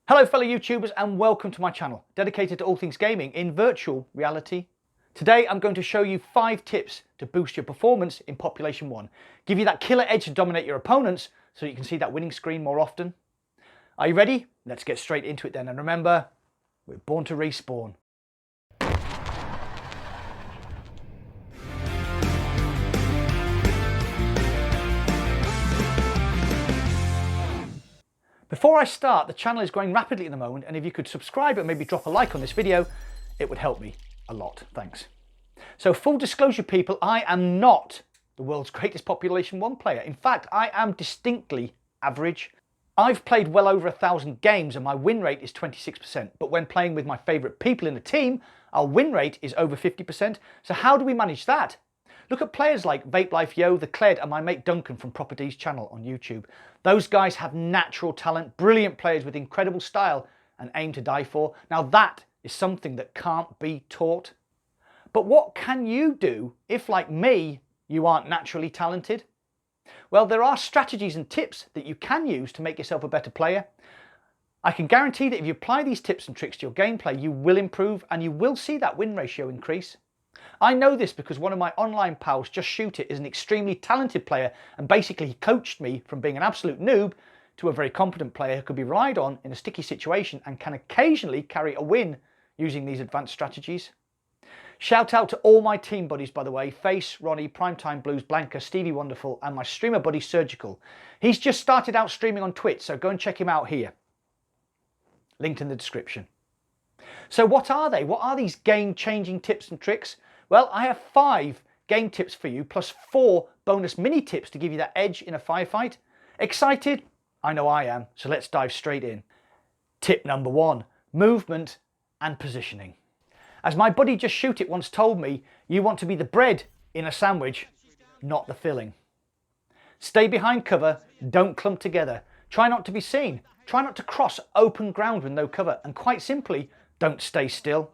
Hello fellow YouTubers and welcome to my channel, dedicated to all things gaming in virtual reality. Today I'm going to show you 5 tips to boost your performance in Population 1. Give you that killer edge to dominate your opponents so you can see that winning screen more often. Are you ready? Let's get straight into it then, and remember, we're born to respawn. Before I start, the channel is growing rapidly at the moment, and if you could subscribe and maybe drop a like on this video, it would help me a lot. Thanks. So full disclosure people, I am not the world's greatest Population 1 player. In fact, I am distinctly average. I've played well over 1,000 games and my win rate is 26%, but when playing with my favourite people in the team, our win rate is over 50%. So how do we manage that? Look at players like Vape Life Yo, The Cled and my mate Duncan from Proper D's channel on YouTube. Those guys have natural talent, brilliant players with incredible style and aim to die for. Now that is something that can't be taught. But what can you do if, like me, you aren't naturally talented? Well, there are strategies and tips that you can use to make yourself a better player. I can guarantee that if you apply these tips and tricks to your gameplay, you will improve and you will see that win ratio increase. I know this because one of my online pals, Just Shoot It, is an extremely talented player, and basically he coached me from being an absolute noob to a very competent player who could be relied on in a sticky situation and can occasionally carry a win using these advanced strategies. Shout out to all my team buddies, by the way: Face, Ronnie, Primetime Blues, Blanca, Stevie Wonderful and my streamer buddy Surgical. He's just started out streaming on Twitch, so go and check him out here. Linked in the description. So what are they? What are these game-changing tips and tricks? Well, I have 5 game tips for you, plus 4 bonus mini tips to give you that edge in a firefight. Excited? I know I am, so let's dive straight in. Tip number 1, movement and positioning. As my buddy Just Shoot It once told me, you want to be the bread in a sandwich, not the filling. Stay behind cover, don't clump together. Try not to be seen. Try not to cross open ground with no cover, and quite simply, don't stay still.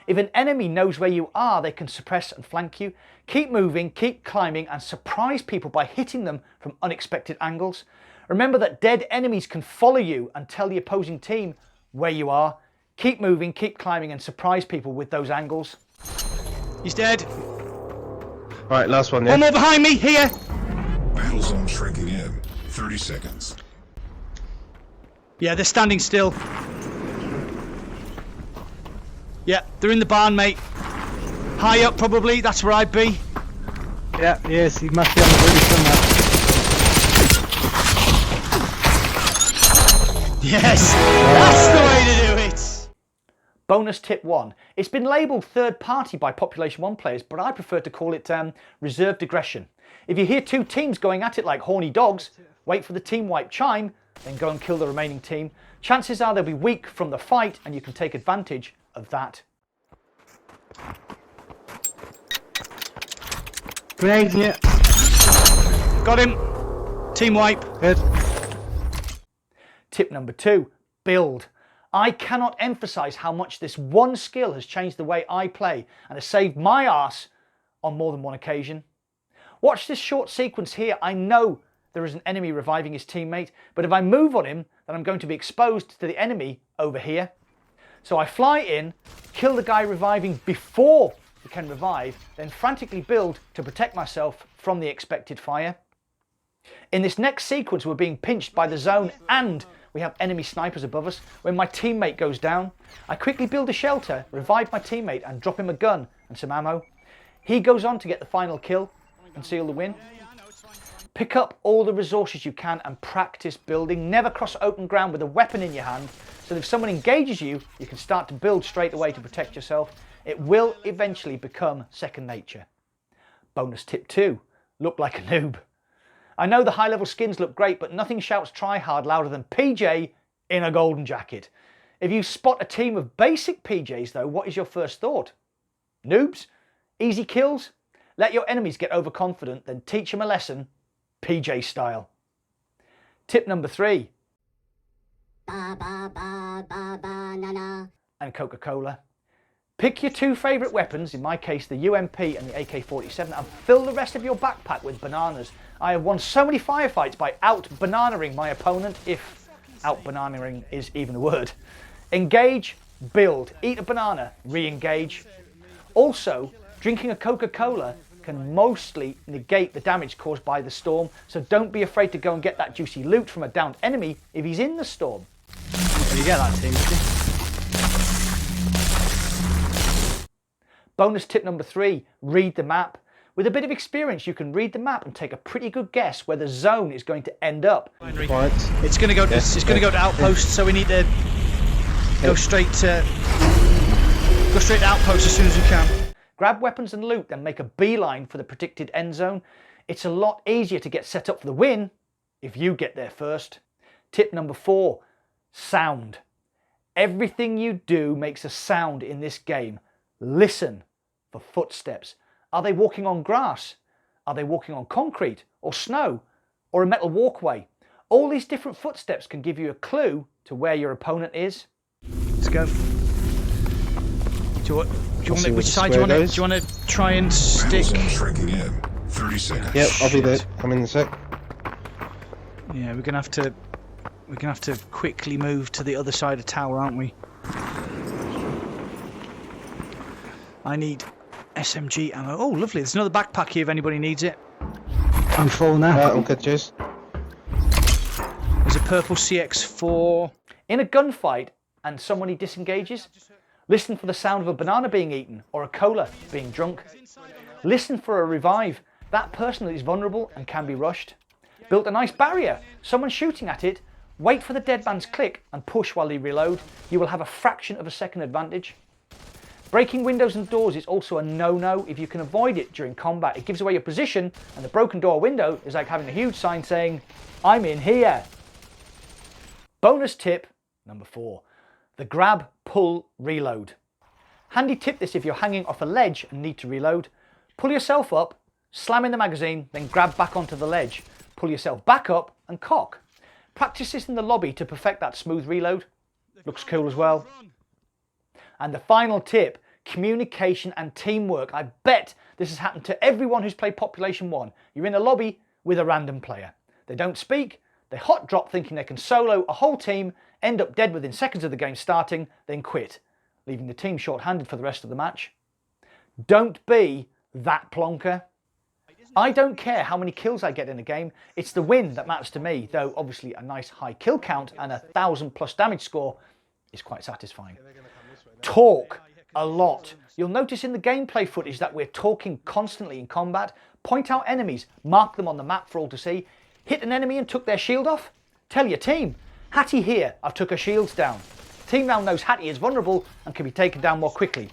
If an enemy knows where you are, they can suppress and flank you. Keep moving, keep climbing and surprise people by hitting them from unexpected angles. Remember that dead enemies can follow you and tell the opposing team where you are. Keep moving, keep climbing and surprise people with those angles. He's dead. Right, last one, yeah? One more behind me, here. Battle zone shrinking in. 30 seconds. Yeah, they're standing still. Yeah, they're in the barn, mate. High up, probably. That's where I'd be. Yeah, yes, he must be on the roof somewhere. Yes, that's the way to do it. Bonus tip 1. It's been labelled third party by Population 1 players, but I prefer to call it reserved aggression. If you hear 2 teams going at it like horny dogs, wait for the team wipe chime, then go and kill the remaining team. Chances are they'll be weak from the fight and you can take advantage of that. Grenade, yeah. Got him. Team wipe. Good. Tip number 2, build. I cannot emphasize how much this one skill has changed the way I play and has saved my arse on more than one occasion. Watch this short sequence here. I know there is an enemy reviving his teammate, but if I move on him, then I'm going to be exposed to the enemy over here. So I fly in, kill the guy reviving before he can revive, then frantically build to protect myself from the expected fire. In this next sequence, we're being pinched by the zone and we have enemy snipers above us. When my teammate goes down, I quickly build a shelter, revive my teammate and drop him a gun and some ammo. He goes on to get the final kill and seal the win. Pick up all the resources you can and practice building. Never cross open ground with a weapon in your hand, so that if someone engages you, you can start to build straight away to protect yourself. It will eventually become second nature. Bonus tip 2, look like a noob. I know the high level skins look great, but nothing shouts try hard louder than PJ in a golden jacket. If you spot a team of basic PJs though, what is your first thought? Noobs? Easy kills? Let your enemies get overconfident, then teach them a lesson, PJ style. Tip number 3. And Coca-Cola. Pick your 2 favourite weapons, in my case the UMP and the AK-47, and fill the rest of your backpack with bananas. I have won so many firefights by out-bananaing my opponent. If out-bananaing is even a word. Engage, build, eat a banana, re-engage. Also, drinking a Coca-Cola can mostly negate the damage caused by the storm, so don't be afraid to go and get that juicy loot from a downed enemy if he's in the storm. You get that, team. Bonus tip number 3, read the map. With a bit of experience, you can read the map and take a pretty good guess where the zone is going to end up. Right. It's going to go. It's going to go to outpost, so we need to go straight to outpost as soon as we can. Grab weapons and loot, then make a beeline for the predicted end zone. It's a lot easier to get set up for the win if you get there first. Tip number 4, sound. Everything you do makes a sound in this game. Listen for footsteps. Are they walking on grass? Are they walking on concrete or snow or a metal walkway? All these different footsteps can give you a clue to where your opponent is. Let's go. Which side do you want to? Do you want to try and stick? Battle zone shrinking in. 30 seconds. Yep, I'll be there. I'm in a sec. Yeah, we're gonna have to quickly move to the other side of tower, aren't we? I need SMG ammo. Oh, lovely. There's another backpack here if anybody needs it. I'm full now. I'm good, cheers. There's a purple CX4. In a gunfight and somebody disengages, listen for the sound of a banana being eaten or a cola being drunk. Listen for a revive. That person is vulnerable and can be rushed. Built a nice barrier. Someone shooting at it. Wait for the dead man's click and push while they reload. You will have a fraction of a second advantage. Breaking windows and doors is also a no-no if you can avoid it during combat. It gives away your position, and the broken door window is like having a huge sign saying, "I'm in here." Bonus tip number 4, the grab, pull, reload. Handy tip this if you're hanging off a ledge and need to reload. Pull yourself up, slam in the magazine, then grab back onto the ledge. Pull yourself back up and cock. Practice this in the lobby to perfect that smooth reload. Looks cool as well. And the final tip, communication and teamwork. I bet this has happened to everyone who's played Population 1. You're in a lobby with a random player. They don't speak, they hot drop thinking they can solo a whole team, end up dead within seconds of the game starting, then quit, leaving the team short-handed for the rest of the match. Don't be that plonker. I don't care how many kills I get in a game, it's the win that matters to me, though obviously a nice high kill count and 1,000+ damage score is quite satisfying. Talk a lot. You'll notice in the gameplay footage that we're talking constantly in combat. Point out enemies, mark them on the map for all to see. Hit an enemy and took their shield off? Tell your team, Hattie here, I've took her shields down. Team now knows Hattie is vulnerable and can be taken down more quickly.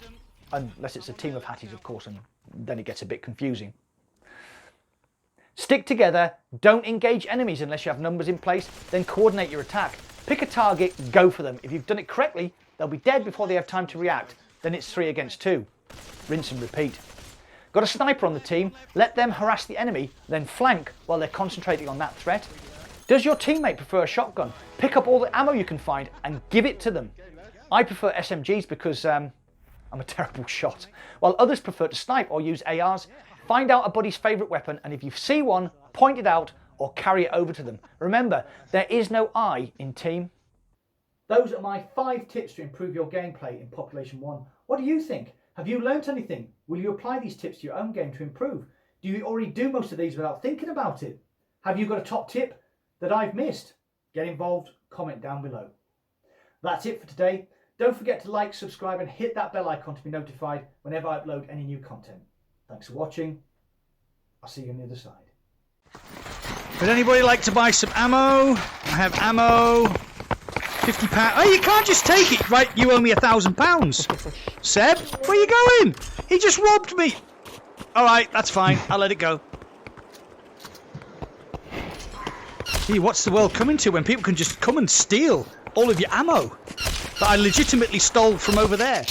Unless it's a team of Hatties, of course, and then it gets a bit confusing. Stick together, don't engage enemies unless you have numbers in place, then coordinate your attack. Pick a target, go for them. If you've done it correctly, they'll be dead before they have time to react. Then it's 3 against 2. Rinse and repeat. Got a sniper on the team, let them harass the enemy, then flank while they're concentrating on that threat. Does your teammate prefer a shotgun? Pick up all the ammo you can find and give it to them. I prefer SMGs because I'm a terrible shot, while others prefer to snipe or use ARs. Find out a buddy's favourite weapon, and if you see one, point it out or carry it over to them. Remember, there is no I in team. Those are my 5 tips to improve your gameplay in Population 1. What do you think? Have you learnt anything? Will you apply these tips to your own game to improve? Do you already do most of these without thinking about it? Have you got a top tip that I've missed? Get involved, comment down below. That's it for today. Don't forget to like, subscribe and hit that bell icon to be notified whenever I upload any new content. Thanks for watching. I'll see you on the other side. Would anybody like to buy some ammo? I have ammo. £50. Oh, you can't just take it. Right, you owe me £1,000. Seb, where are you going? He just robbed me. All right, that's fine. I'll let it go. Gee, what's the world coming to when people can just come and steal all of your ammo that I legitimately stole from over there?